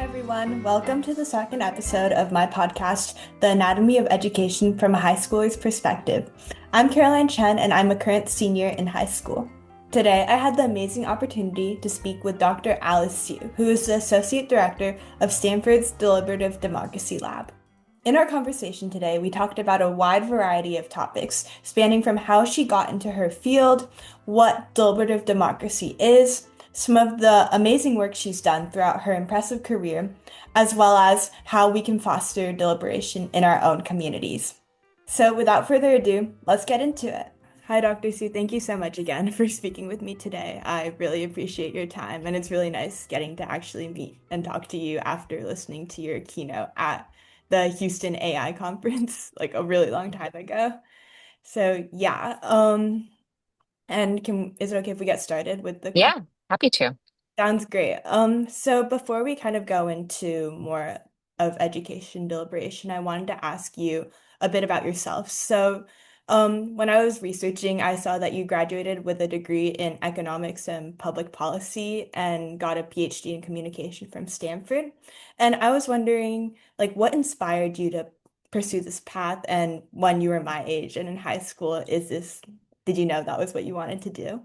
Everyone. Welcome to the second episode of my podcast, The Anatomy of Education from a High Schooler's Perspective. I'm Caroline Chen, and I'm a current senior in high school. Today, I had the amazing opportunity to speak with Dr. Alice Hsu, who is the Associate Director of Stanford's Deliberative Democracy Lab. In our conversation today, we talked about a wide variety of topics, spanning from how she got into her field, what deliberative democracy is, some of the amazing work she's done throughout her impressive career, as well as how we can foster deliberation in our own communities. So without further ado, let's get into it. Hi, Dr. Hsu. Thank you so much again for speaking with me today. I really appreciate your time, and it's really nice getting to actually meet and talk to you after listening to your keynote at the Houston AI conference like a really long time ago. So yeah, and is it okay if we get started with the Yeah, happy to. Sounds great. So before we kind of go into more of education deliberation, I wanted to ask you a bit about yourself. So, when I was researching, I saw that you graduated with a degree in economics and public policy and got a PhD in communication from Stanford. And I was wondering, like, what inspired you to pursue this path? And when you were my age and in high school, did you know that was what you wanted to do?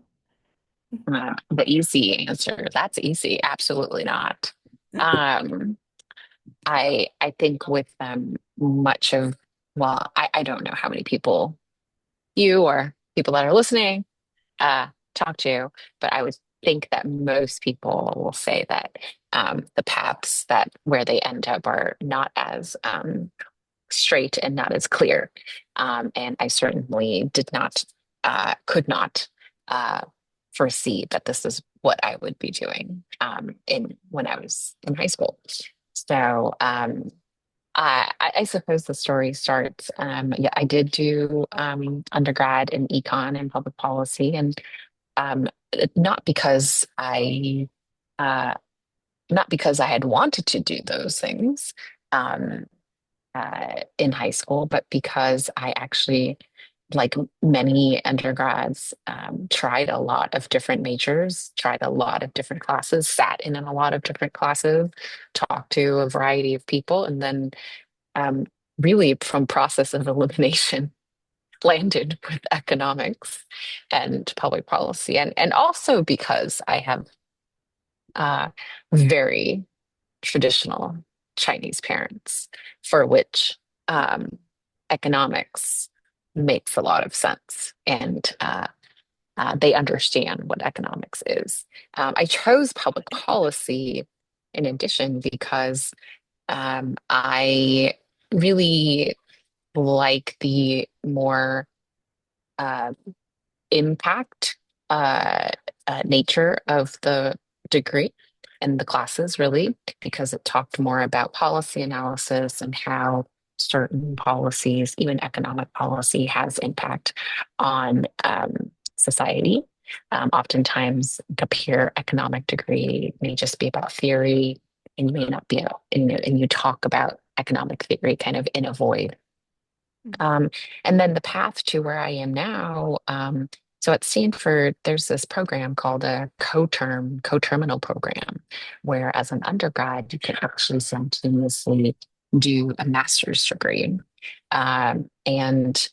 The easy answer, that's easy. Absolutely not. Um, I think with much of, well, I don't know how many people you or people that are listening talk to, but I would think that most people will say that the paths that where they end up are not as straight and not as clear. And I certainly did not, could not uh, foresee that this is what I would be doing in when I was in high school. So I suppose the story starts. Yeah, I did do undergrad in econ and public policy, and um, not because uh, not because I had wanted to do those things. Um, in high school, but because I actually, like many undergrads, tried a lot of different majors, tried a lot of different classes, sat in a lot of different classes, talked to a variety of people, and then um, really from process of elimination landed with economics and public policy. And also because I have uh, very traditional Chinese parents for which um, economics makes a lot of sense and they understand what economics is. I chose public policy in addition because I really like the more uh, impact nature of the degree and the classes, really, because it talked more about policy analysis and how certain policies, even economic policy, has impact on society. Oftentimes, a pure economic degree may just be about theory, and you may not be, and you talk about economic theory kind of in a void. Um, and then the path to where I am now. So at Stanford, there's this program called a co-terminal program, where as an undergrad, you can actually simultaneously do a master's degree. And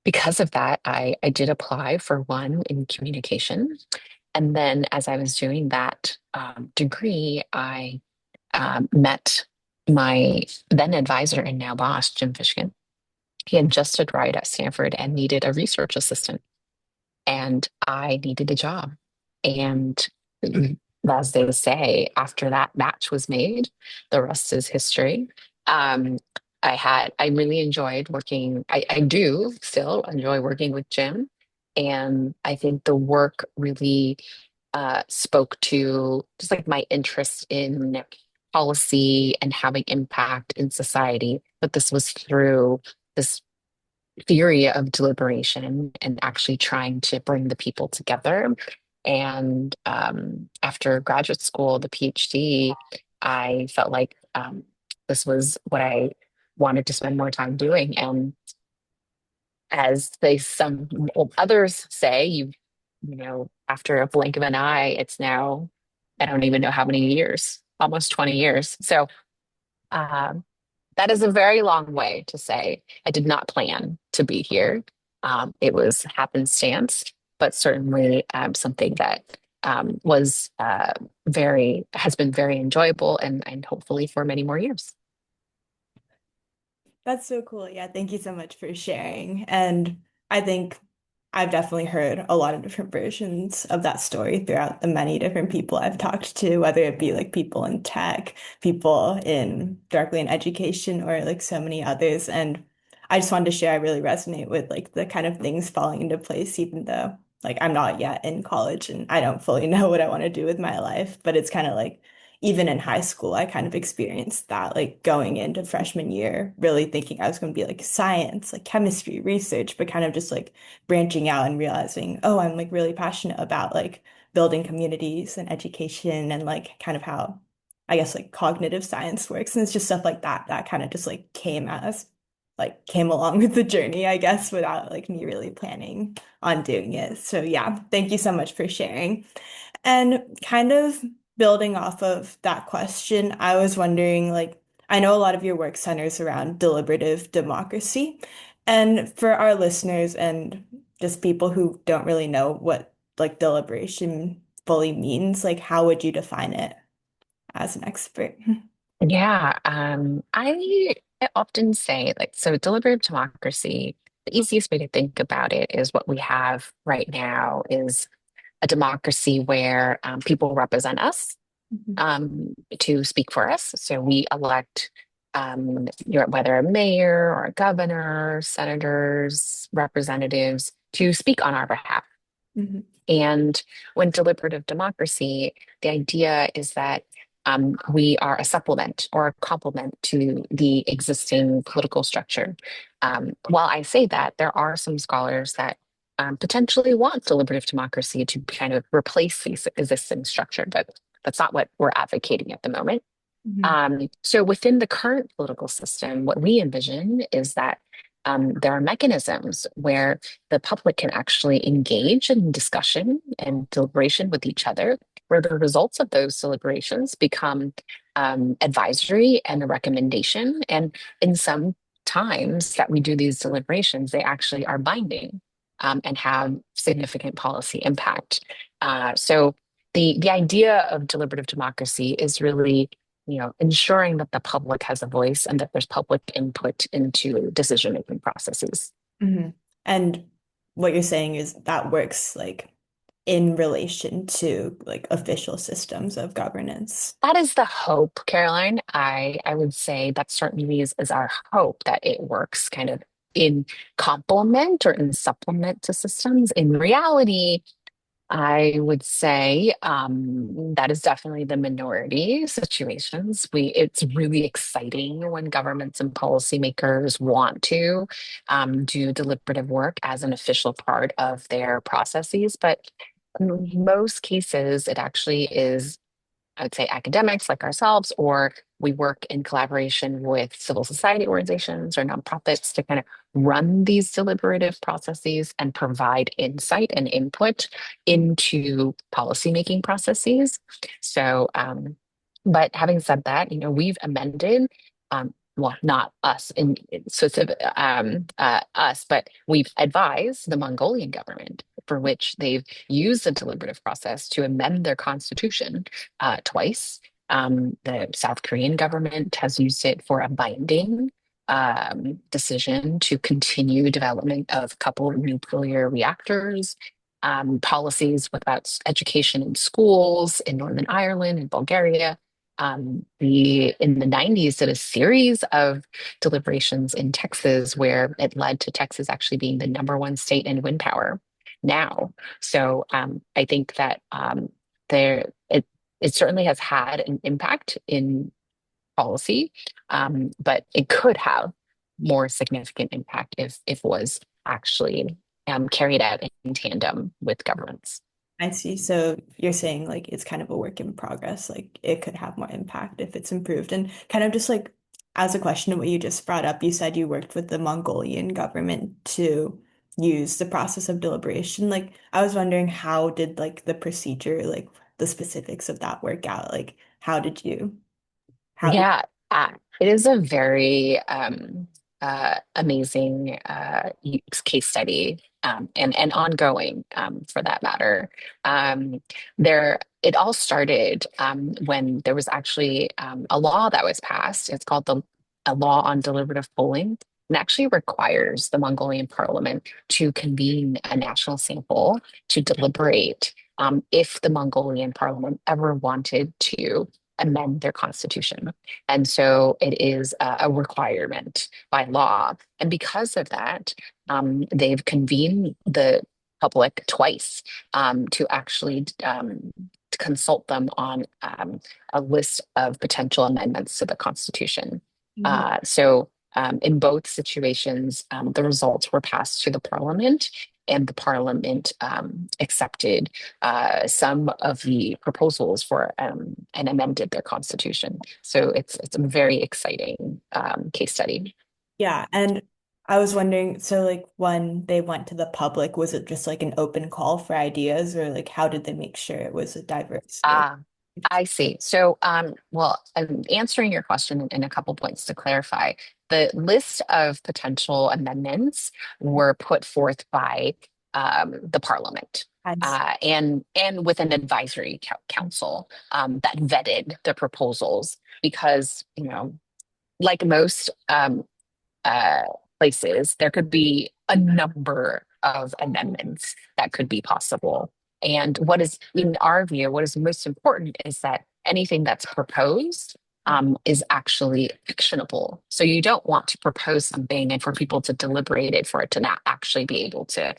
because of that, I did apply for one in communication. And then as I was doing that degree, I met my then advisor and now boss, Jim Fishkin. He had just arrived at Stanford and needed a research assistant, and I needed a job. And as they say, after that match was made, the rest is history. Um, I really enjoyed working. I do still enjoy working with Jim. And I think the work really spoke to just like my interest in policy and having impact in society. But this was through this theory of deliberation and actually trying to bring the people together. And after graduate school, the PhD, I felt like this was what I wanted to spend more time doing. And as some others say, after a blink of an eye, it's now, I don't even know how many years almost 20 years. So um, that is a very long way to say I did not plan to be here. It was happenstance, but certainly something that was has been very enjoyable and hopefully for many more years. That's so cool. Yeah, thank you so much for sharing. And I think I've definitely heard a lot of different versions of that story throughout the many different people I've talked to, whether it be like people in tech, people in directly in education, or like so many others. And I just wanted to share, I really resonate with like the kind of things falling into place, even though like I'm not yet in college and I don't fully know what I want to do with my life. But it's kind of like even in high school, I kind of experienced that, like going into freshman year, really thinking I was going to be like science, like chemistry, research, but kind of just like branching out and realizing, oh, I'm like really passionate about like building communities and education and like kind of how I guess like cognitive science works. And it's just stuff like that that kind of just like came along with the journey, I guess, without like me really planning on doing it. So yeah, thank you so much for sharing. And kind of building off of that question, I was wondering, like, I know a lot of your work centers around deliberative democracy. And for our listeners and just people who don't really know what like deliberation fully means, like, how would you define it as an expert? Yeah, I often say like so deliberative democracy, the easiest way to think about it is what we have right now is a democracy where people represent us Mhm. to speak for us. So we elect whether a mayor or a governor, senators, representatives to speak on our behalf. Mhm. And when deliberative democracy, the idea is that we are a supplement or a complement to the existing political structure. While I say that, there are some scholars that potentially want deliberative democracy to kind of replace the existing structure, but that's not what we're advocating at the moment. Mhm. So within the current political system, what we envision is that there are mechanisms where the public can actually engage in discussion and deliberation with each other, where the results of those deliberations become advisory and a recommendation. And in some times that we do these deliberations, they actually are binding and have significant policy impact. So the idea of deliberative democracy is really ensuring that the public has a voice and that there's public input into decision-making processes. Mhm. And what you're saying is that works like in relation to like official systems of governance. That is the hope, Caroline. I would say that certainly is our hope that it works kind of in complement or in supplement to systems. In reality, I would say that is definitely the minority situations. It's really exciting when governments and policymakers want to do deliberative work as an official part of their processes, but in most cases, it actually is I would say academics like ourselves, or we work in collaboration with civil society organizations or nonprofits to kind of run these deliberative processes and provide insight and input into policymaking processes. So, but having said that, we've amended, well, not us in specific, us, but we've advised the Mongolian government for which they've used the deliberative process to amend their constitution twice. The South Korean government has used it for a binding decision to continue development of a couple of nuclear reactors. Policies about education in schools in Northern Ireland and Bulgaria. The in the 90s did a series of deliberations in Texas where it led to Texas actually being the number one state in wind power now. So I think that there it certainly has had an impact in policy, but it could have more significant impact if it was actually carried out in tandem with governments. I see. So you're saying like it's kind of a work in progress, like it could have more impact if it's improved. And kind of just like as a question of what you just brought up, you said you worked with the Mongolian government to use the process of deliberation. Like I was wondering how did like the procedure, like the specifics of that work out? Like how did you, how did, Yeah, it is a very amazing case study and ongoing for that matter. Um, it all started when there was actually a law that was passed. It's called a law on deliberative polling. And actually requires the Mongolian parliament to convene a national sample to deliberate if the Mongolian parliament ever wanted to amend their constitution. And so it is a requirement by law. And because of that, they've convened the public twice to actually to consult them on a list of potential amendments to the Constitution. Mhm. In both situations, the results were passed to the Parliament, and the Parliament accepted some of the proposals for and amended their constitution. So it's a very exciting case study. Yeah, and I was wondering, so like when they went to the public, was it just like an open call for ideas, or like how did they make sure it was a diverse or Ah, I see. So, well, I'm answering your question in a couple points to clarify. The list of potential amendments were put forth by the Parliament. kinds? And with an advisory council that vetted the proposals because like most uh, places, there could be a number of amendments that could be possible. And what is, in our view, what is most important is that anything that's proposed is actually actionable. So you don't want to propose something and for people to deliberate it for it to not actually be able to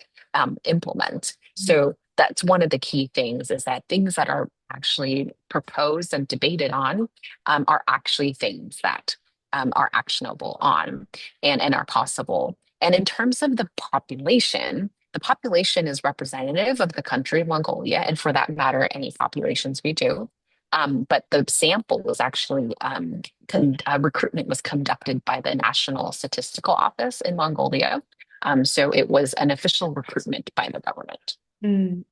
implement. So that's one of the key things is that things that are actually proposed and debated on are actually things that are actionable on and are possible. And in terms of the population is representative of the country of Mongolia, and for that matter, any populations we do. But the sample was actually recruitment was conducted by the National Statistical Office in Mongolia. So it was an official recruitment by the government.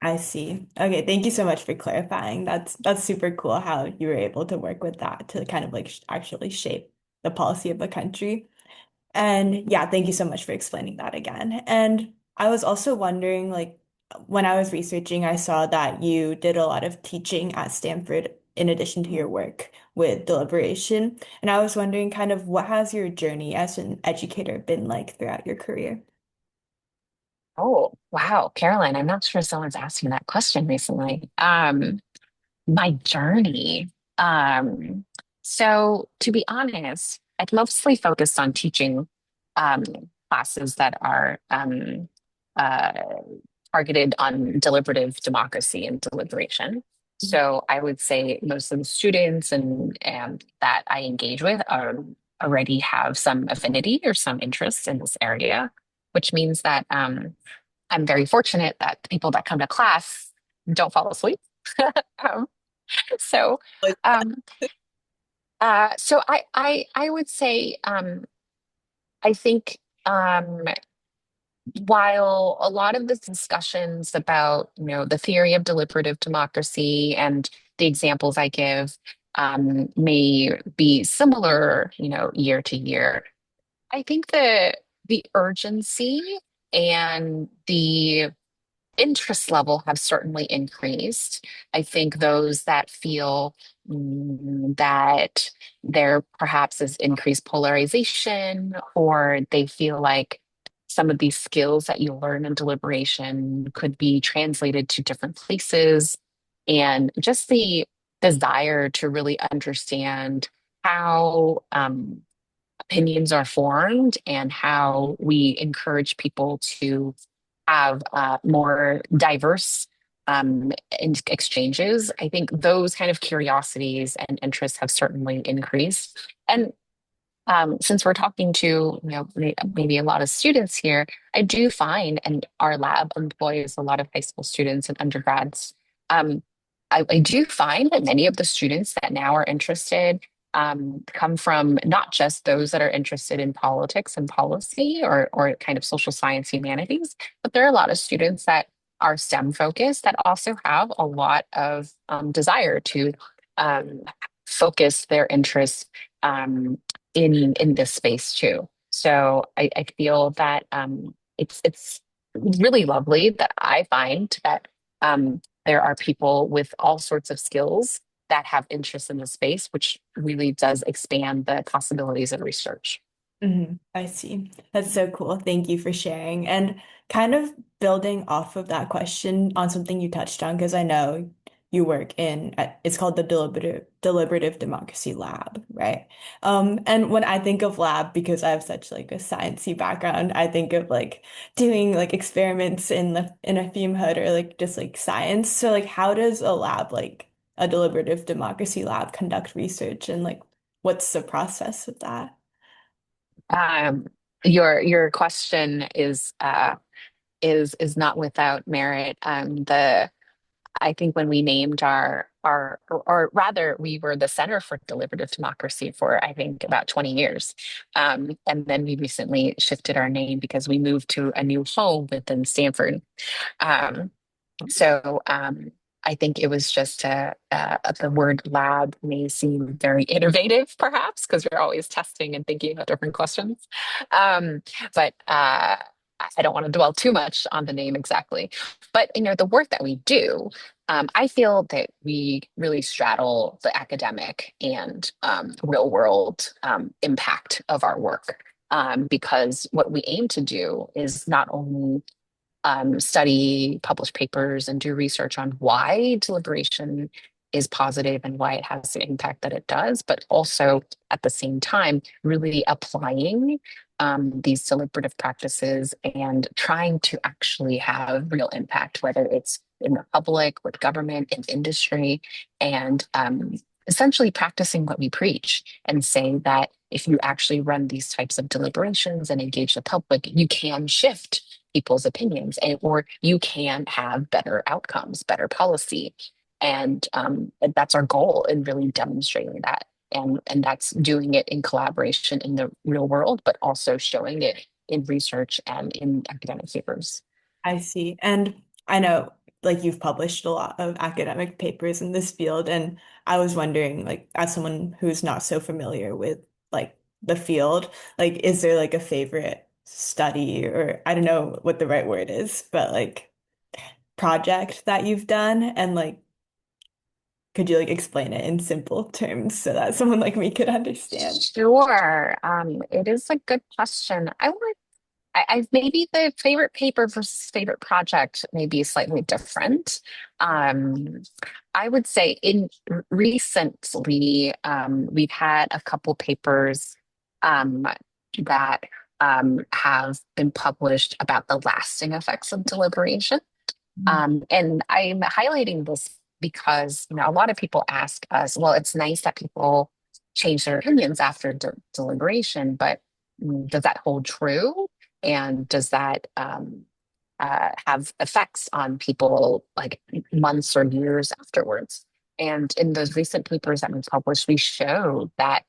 I see. Okay, thank you so much for clarifying. That's super cool how you were able to work with that to kind of like actually shape the policy of the country. And yeah, thank you so much for explaining that again. And I was also wondering, like, when I was researching, I saw that you did a lot of teaching at Stanford in addition to your work with deliberation. And I was wondering, kind of, what has your journey as an educator been like throughout your career? Oh, wow, Caroline, I'm not sure someone's asked me that question recently. My journey. Um, so to be honest, I've mostly focused on teaching um, classes that are uh, targeted on deliberative democracy and deliberation. So I would say most of the students and that I engage with already have some affinity or some interest in this area, which means that I'm very fortunate that the people that come to class don't fall asleep. Um, so, Like, um, so I would say, I think, while a lot of the discussions about, the theory of deliberative democracy and the examples I give, may be similar, year to year, I think the urgency and the interest level have certainly increased. I think those that feel that there perhaps is increased polarization, or they feel like some of these skills that you learn in deliberation could be translated to different places, and just the desire to really understand how opinions are formed and how we encourage people to have more diverse exchanges. I think those kind of curiosities and interests have certainly increased. And since we're talking to, maybe a lot of students here, I do find, and our lab employs a lot of high school students and undergrads. Um, I do find that many of the students that now are interested come from not just those that are interested in politics and policy or kind of social science humanities, but there are a lot of students that are STEM focused that also have a lot of desire to focus their interests in this space too. So I feel that it's really lovely that I find that there are people with all sorts of skills that have interest in the space, which really does expand the possibilities of research. I see. That's so cool. Thank you for sharing. And kind of building off of that question on something you touched on, because I know you work it's called the Deliberative Democracy Lab, right? And when I think of lab, because I have such like a sciencey background, I think of like doing like experiments in a fume hood or like just like science. So like how does a lab like a deliberative democracy lab conduct research and like what's the process of that? Um, your question is not without merit. The I think when we named or rather, we were the Center for Deliberative Democracy for I think about 20 years, and then we recently shifted our name because we moved to a new home within Stanford. Um, so I think it was just the word lab may seem very innovative, perhaps, because we're always testing and thinking about different questions. But I don't want to dwell too much on the name exactly. But the work that we do, I feel that we really straddle the academic and real world impact of our work. Because what we aim to do is not only study, publish papers, and do research on why deliberation is positive and why it has the impact that it does, but also at the same time, really applying these deliberative practices and trying to actually have real impact, whether it's in the public, with government, in industry, and essentially practicing what we preach and saying that if you actually run these types of deliberations and engage the public, you can shift people's opinions or you can have better outcomes, better policy. And that's our goal in really demonstrating that. And that's doing it in collaboration in the real world, but also showing it in research and in academic papers. I see. And I know like you've published a lot of academic papers in this field, and I was wondering, like, as someone who's not so familiar with like the field, like, is there like a favorite study or I don't know what the right word is, but like project that you've done? And like, could you like explain it in simple terms so that someone like me could understand? Sure. It is a good question. I maybe the favorite paper versus favorite project may be slightly different. Um, I would say in recently, we've had a couple papers um, that have been published about the lasting effects of deliberation. And I'm highlighting this because a lot of people ask us, well, it's nice that people change their opinions after deliberation, but does that hold true? And does that have effects on people like months or years afterwards? And in those recent papers that we published, we showed that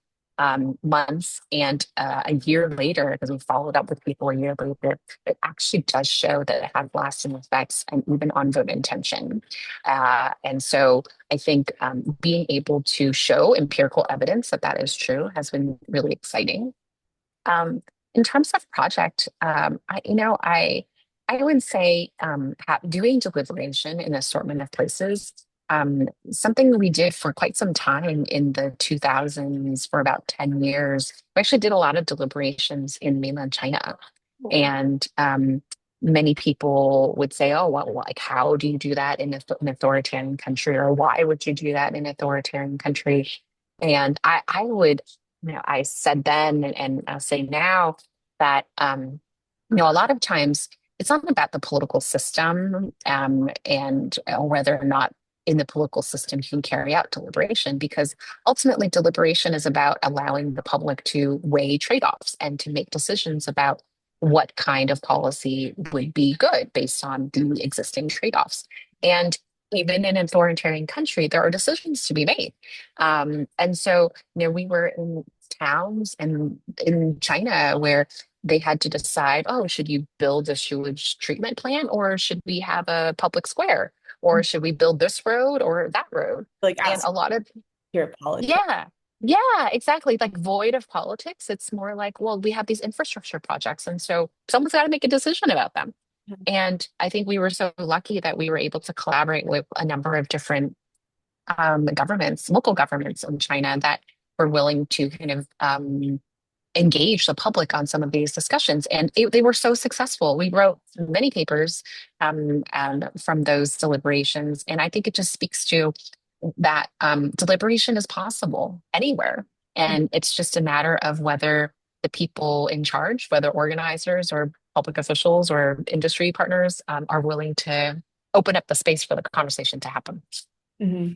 months and a year later, because we followed up with people a year later, it actually does show that it has lasting effects and even on vote intention. And so I think being able to show empirical evidence that that is true has been really exciting. In terms of project, I would say doing deliberation in an assortment of places. Something we did for quite some time in the 2000s for about 10 years. We actually did a lot of deliberations in mainland China, and many people would say, "Oh, well, like how do you do that in an authoritarian country, or why would you do that in an authoritarian country?" And I would I said then and I'll say now that a lot of times it's not about the political system and whether or not in the political system you can carry out deliberation, because ultimately deliberation is about allowing the public to weigh trade-offs and to make decisions about what kind of policy would be good based on the existing trade-offs. And even in an authoritarian country, there are decisions to be made. And so, we were in towns and in China where they had to decide, oh, should you build a sewage treatment plant or should we have a public square? Or should we build this road or that road? Like And ask a lot of, pure politics. Yeah. Yeah, exactly. Like void of politics. It's more like, well, we have these infrastructure projects, and so someone's got to make a decision about them. And I think we were so lucky that we were able to collaborate with a number of different governments, local governments in China that were willing to kind of engage the public on some of these discussions. And they were so successful. We wrote many papers from those deliberations. And I think it just speaks to that deliberation is possible anywhere. And it's just a matter of whether the people in charge, whether organizers or public officials or industry partners, are willing to open up the space for the conversation to happen. Hmm.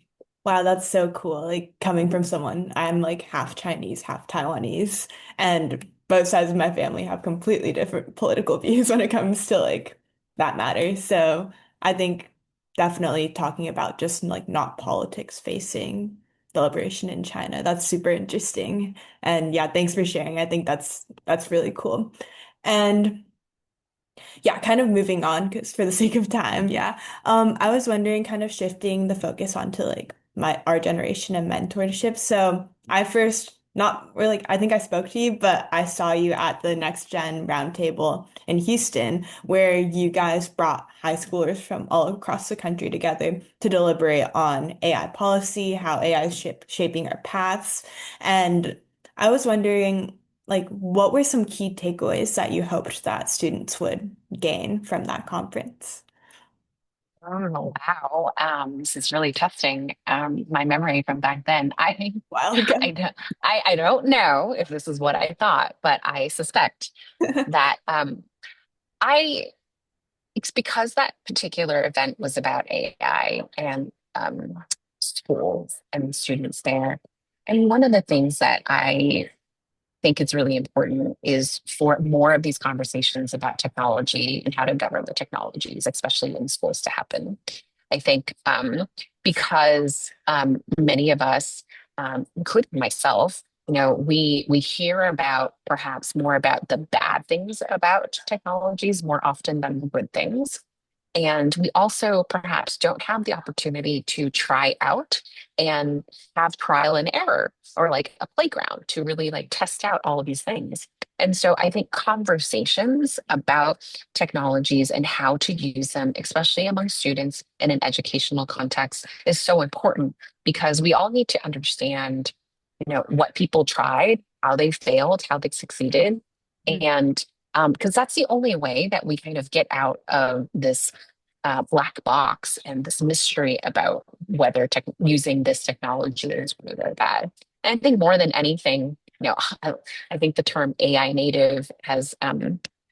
Wow, that's so cool. Like coming from someone, I'm like half Chinese, half Taiwanese, and both sides of my family have completely different political views when it comes to like that matter. So I think definitely talking about just like not politics facing deliberation in China. That's super interesting. And yeah, thanks for sharing. I think that's really cool. And yeah, kind of moving on because for the sake of time, yeah. I was wondering, kind of shifting the focus onto like my our generation and mentorship. So I first not or like I think I spoke to you, but I saw you at the Next Gen Roundtable in Houston, where you guys brought high schoolers from all across the country together to deliberate on AI policy, how AI is shaping our paths, and I was wondering like, what were some key takeaways that you hoped that students would gain from that conference? Oh, wow. This is really testing my memory from back then. A while ago. I don't, I don't know if this is what I thought, but I suspect that I it's because that particular event was about AI and schools and students there. And one of the things that I think it's really important is for more of these conversations about technology and how to govern the technologies, especially in schools, to happen. I think because many of us, including myself, we hear about perhaps more about the bad things about technologies more often than the good things. And we also perhaps don't have the opportunity to try out and have trial and error or like a playground to really like test out all of these things. And so I think conversations about technologies and how to use them, especially among students in an educational context, is so important because we all need to understand, what people tried, how they failed, how they succeeded. And because that's the only way that we kind of get out of this black box and this mystery about whether using this technology is good or bad. And I think more than anything, I think the term AI native has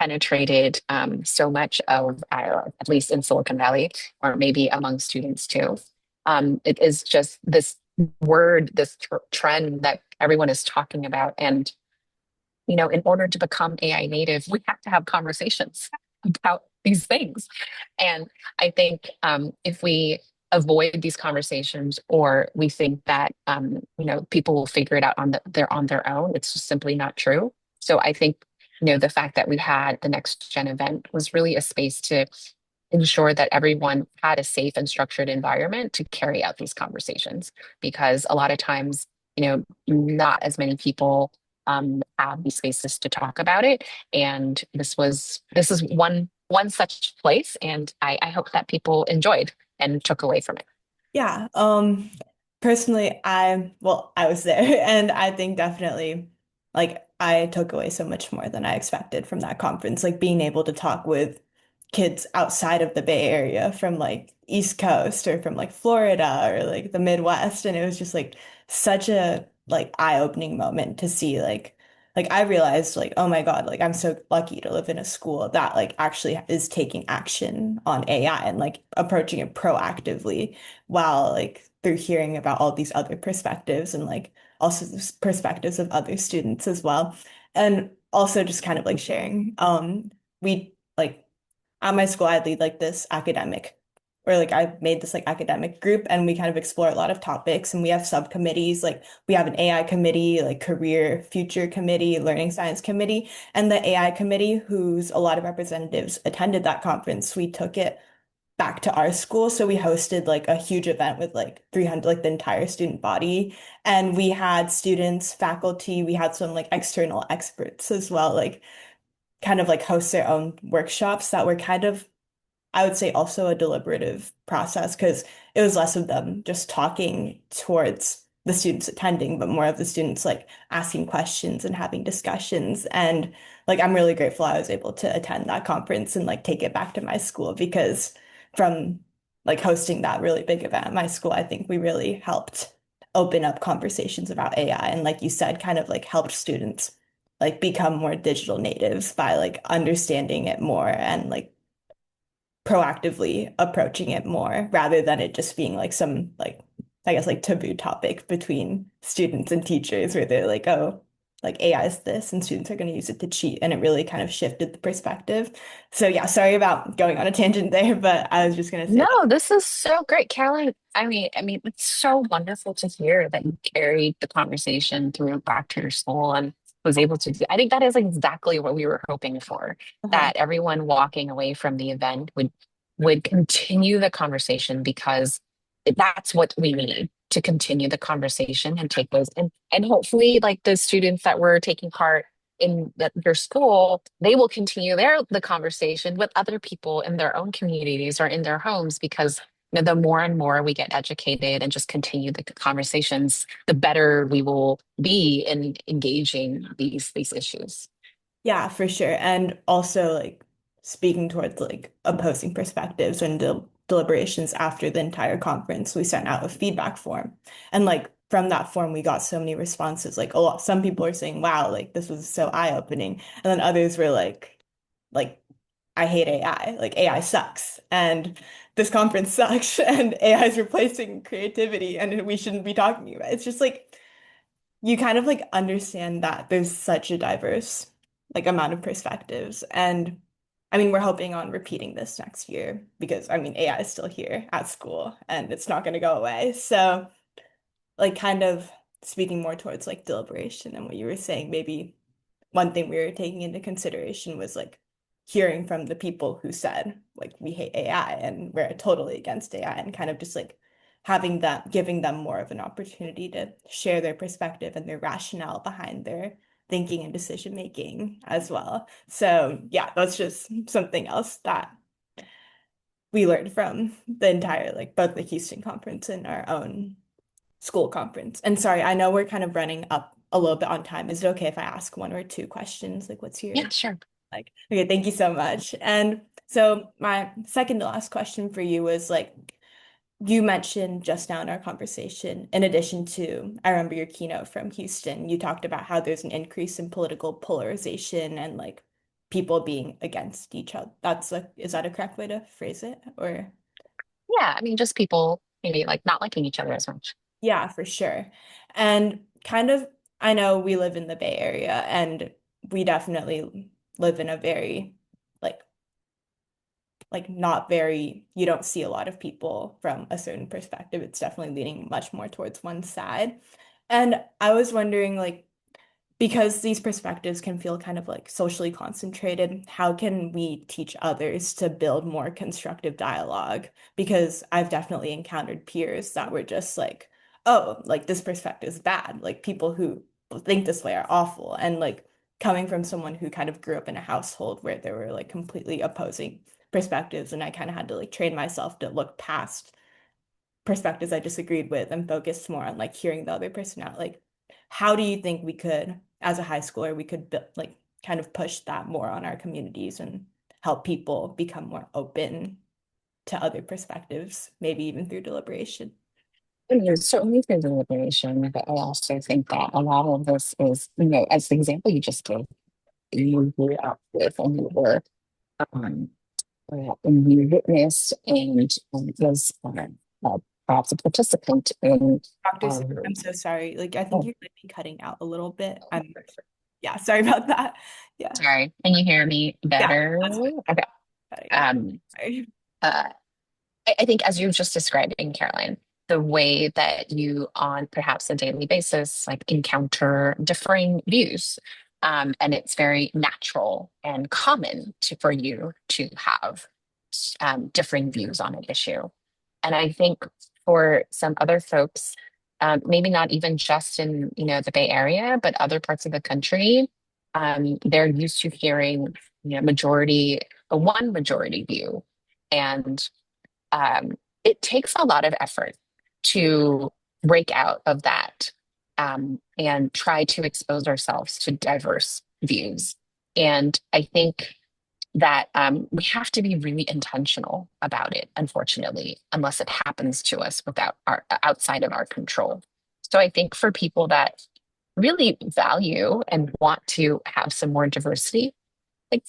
penetrated so much of, at least in Silicon Valley, or maybe among students too. It is just this word, this trend that everyone is talking about. And in order to become AI native, we have to have conversations about these things. And I think if we avoid these conversations or we think that people will figure it out on their own, it's just simply not true. So I think the fact that we had the Next Gen event was really a space to ensure that everyone had a safe and structured environment to carry out these conversations because a lot of times not as many people have these spaces to talk about it. And this is one such place, and I hope that people enjoyed and took away from it. Yeah, personally, I was there and I think definitely like I took away so much more than I expected from that conference, like being able to talk with kids outside of the Bay Area from like East Coast or from like Florida or like the Midwest, and it was just like such a like eye-opening moment to see like I realized like oh my God, like I'm so lucky to live in a school that like actually is taking action on AI and like approaching it proactively while like through hearing about all these other perspectives and like also the perspectives of other students as well. And also just kind of like sharing. We like at my school I lead like this academic or like I made this like academic group and we kind of explore a lot of topics and we have subcommittees like we have an AI committee, like career future committee, learning science committee, and the AI committee whose a lot of representatives attended that conference. We took it back to our school. So we hosted like a huge event with like 300, like the entire student body. And we had students, faculty, we had some like external experts as well, like kind of like host their own workshops that were kind of, I would say, also a deliberative process because it was less of them just talking towards the students attending, but more of the students like asking questions and having discussions. And like I'm really grateful I was able to attend that conference and like take it back to my school because from like hosting that really big event at my school, I think we really helped open up conversations about AI and like you said, kind of like helped students like become more digital natives by like understanding it more and like proactively approaching it more rather than it just being like some like I guess like taboo topic between students and teachers where they're like, oh, like AI is this and students are going to use it to cheat. And it really kind of shifted the perspective. So yeah, sorry about going on a tangent there, but I was just going to say No, that. this is so great, Caroline. I mean, it's so wonderful to hear that you carried the conversation through back to your school and was able to do. I think that is exactly what we were hoping for, Uh-huh. that everyone walking away from the event would continue the conversation because that's what we need to continue the conversation and take those and hopefully like the students that were taking part in your school, they will continue the conversation with other people in their own communities or in their homes because the more and more we get educated and just continue the conversations, the better we will be in engaging these issues. Yeah, for sure. And also like speaking towards like opposing perspectives and deliberations after the entire conference, we sent out a feedback form. And like from that form, we got so many responses. Like a lot, some people are saying, wow, like this was so eye-opening. And then others were like, I hate AI. Like AI sucks. And this conference sucks. And AI is replacing creativity and we shouldn't be talking about it. It's just like you kind of like understand that there's such a diverse like amount of perspectives. And I mean, we're hoping on repeating this next year because I mean, AI is still here at school and it's not going to go away. So, like, kind of speaking more towards like deliberation and what you were saying, maybe one thing we were taking into consideration was like hearing from the people who said like we hate AI and we're totally against AI and kind of just like having that giving them more of an opportunity to share their perspective and their rationale behind their thinking and decision making as well. So yeah, that's just something else that we learned from the entire like both the Houston conference and our own school conference. And sorry, I know we're kind of running up a little bit on time. Is it okay if I ask one or two questions? Like, what's your Yeah, sure. like? Okay, thank you so much. And so my second to last question for you was like, you mentioned just now in our conversation, in addition to, I remember your keynote from Houston, you talked about how there's an increase in political polarization and like people being against each other. That's like, is that a correct way to phrase it? Or Yeah, I mean, just people maybe like not liking each other as much. yeah, for sure. And kind of, I know we live in the Bay Area and we definitely live in a very like not very, you don't see a lot of people from a certain perspective. It's definitely leaning much more towards one side. And I was wondering like because these perspectives can feel kind of like socially concentrated, how can we teach others to build more constructive dialogue? Because I've definitely encountered peers that were just like, oh, like this perspective is bad. Like people who think this way are awful. And like coming from someone who kind of grew up in a household where there were like completely opposing perspectives, and I kind of had to like train myself to look past perspectives I disagreed with and focused more on like hearing the other person out. Like, how do you think we could, as a high schooler, we could like kind of push that more on our communities and help people become more open to other perspectives, maybe even through deliberation? I mean, certainly through deliberation, but I also think that a lot of this is, as the example you just gave, you grew up with and you were um, and you witnessed and was perhaps a participant in. Dr. Seuss, Um, I'm so sorry. Like, I think oh, you might be cutting out a little bit. Yeah, sorry about that. Yeah. sorry, can you hear me Yeah, better? that's fine. Okay. Better, yeah. Um, Sorry. uh, I think as you were just describing, Caroline, the way that you on perhaps a daily basis like encounter differing views. And it's very natural and common for you to have differing views on an issue. And I think for some other folks, maybe not even just in, the Bay Area, but other parts of the country, they're used to hearing, one majority view. And um, it takes a lot of effort to break out of that and try to expose ourselves to diverse views. And I think that we have to be really intentional about it, unfortunately, unless it happens to us without our outside of our control. So I think for people that really value and want to have some more diversity, like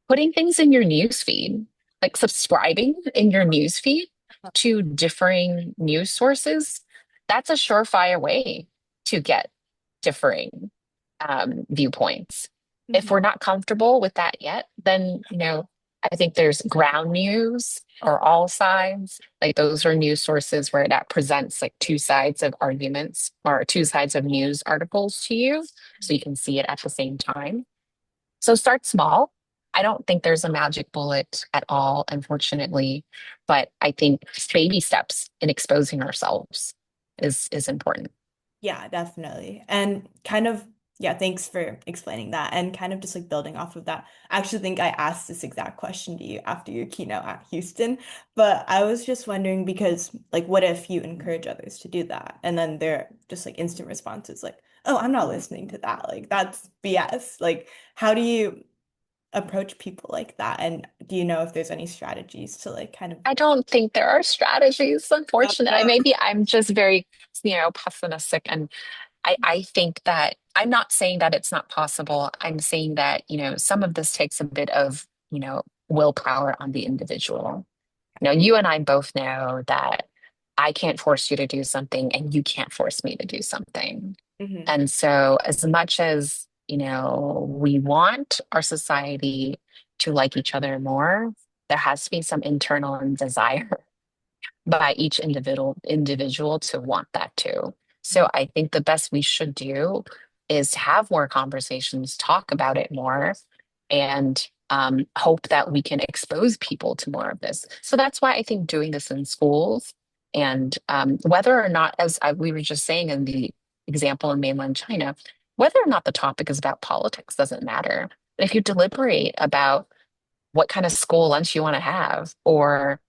putting things in your news feed, like subscribing in your news feed to differing news sources, that's a surefire way to get differing viewpoints. If Mhm. we're not comfortable with that yet, then, I think there's ground news or all sides. Like those are news sources where that presents like two sides of arguments or two sides of news articles to you. So you can see it at the same time. So start small. I don't think there's a magic bullet at all, unfortunately, but I think baby steps in exposing ourselves is important. Yeah, definitely. And kind of, yeah, thanks for explaining that. And kind of just like building off of that, I actually think I asked this exact question to you after your keynote at Houston. But I was just wondering because, like, what if you encourage others to do that? And then they're just like instant responses like, oh, I'm not listening to that. Like, that's BS. Like, how do you approach people like that? And do you know if there's any strategies to like kind of, I don't think there are strategies, unfortunately. uh, Maybe I'm just very, pessimistic. And I think that I'm not saying that it's not possible. I'm saying that, some of this takes a bit of, willpower on the individual. You and I both know that I can't force you to do something and you can't force me to do something. mhm. And so, as much as, we want our society to like each other more, there has to be some internal desire by each individual to want that too. So I think the best we should do is have more conversations, talk about it more, and hope that we can expose people to more of this. So that's why I think doing this in schools and whether or not, we were just saying in the example in mainland China, whether or not the topic is about politics doesn't matter. If you deliberate about what kind of school lunch you want to have or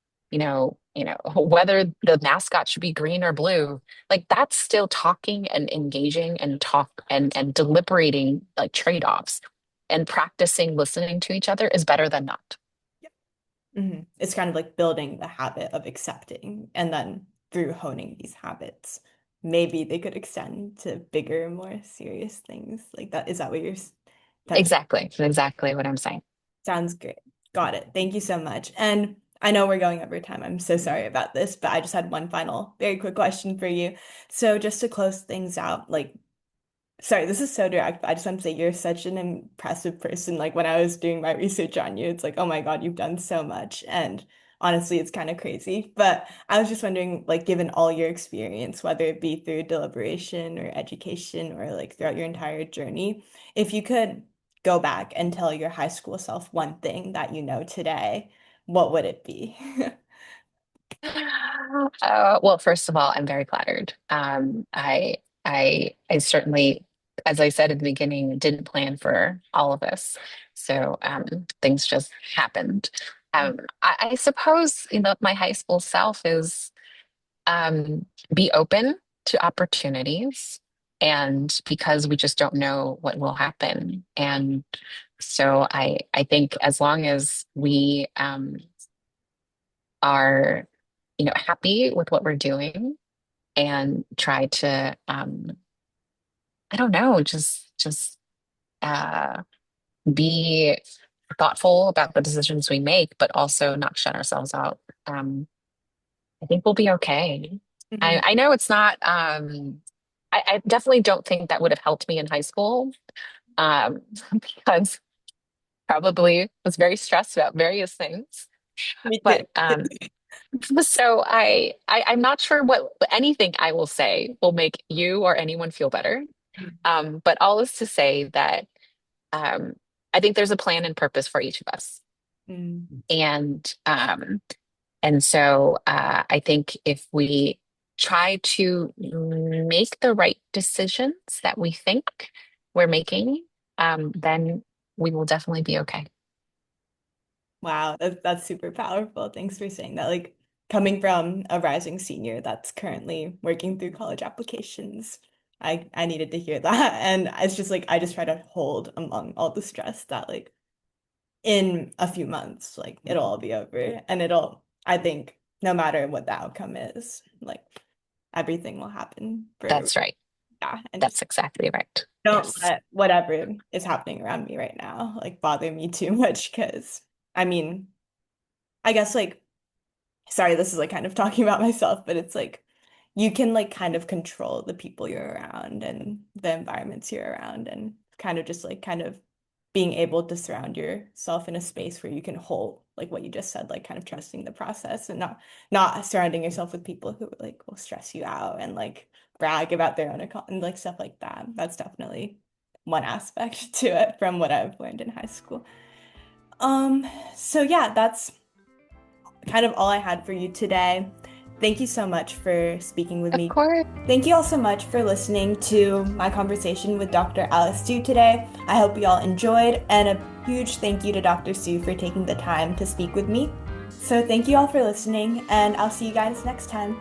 whether the mascot should be green or blue, like that's still talking and engaging and talk and deliberating like trade-offs, and practicing listening to each other is better than not. It's kind of like building the habit of accepting, and then through honing these habits, maybe they could extend to bigger, more serious things like that. Is that what that's Exactly what I'm saying. sounds great. Got it. Thank you so much. And I know we're going over time. I'm so sorry about this, but I just had one final very quick question for you. So just to close things out, like sorry, this is so direct, but I just want to say you're such an impressive person. Like when I was doing my research on you, it's like, oh my God, you've done so much. And honestly, it's kind of crazy. But I was just wondering, like, given all your experience, whether it be through deliberation or education or like throughout your entire journey, if you could go back and tell your high school self one thing that you know today, what would it be? Well, first of all, I'm very flattered. I certainly, as I said at the beginning, didn't plan for all of this, so things just happened. I suppose my high school self is be open to opportunities, and because we just don't know what will happen, and so I think as long as we are happy with what we're doing and try to I don't know, just uh be thoughtful about the decisions we make, but also not shut ourselves out. I think we'll be okay. Mhm. I know it's not I definitely don't think that would have helped me in high school. Um because probably was very stressed about various things. Me too. But so I'm not sure what anything I will say will make you or anyone feel better. But all is to say that um, I think there's a plan and purpose for each of us. Mm. And I think if we try to make the right decisions that we think we're making, then we will definitely be okay. Wow, that's super powerful. Thanks for saying that. Like coming from a rising senior that's currently working through college applications, I needed to hear that. And it's just like I just try to hold among all the stress that like in a few months, like it'll all be over. And it'll, I think, no matter what the outcome is, like everything will happen for, That's right. yeah, and just That's exactly right. don't Yes, let whatever is happening around me right now like bother me too much because I mean, I guess like sorry, this is like kind of talking about myself, but it's like you can like kind of control the people you're around and the environments you're around and kind of just like kind of being able to surround yourself in a space where you can hold like what you just said, like kind of trusting the process and not surrounding yourself with people who like will stress you out and like brag about their own account and like stuff like that. That's definitely one aspect to it from what I've learned in high school. So yeah, that's kind of all I had for you today. Thank you so much for speaking with of me. course. Thank you all so much for listening to my conversation with Dr. Alice Sue today. I hope you all enjoyed, and a huge thank you to Dr. Sue for taking the time to speak with me. So, thank you all for listening, and I'll see you guys next time.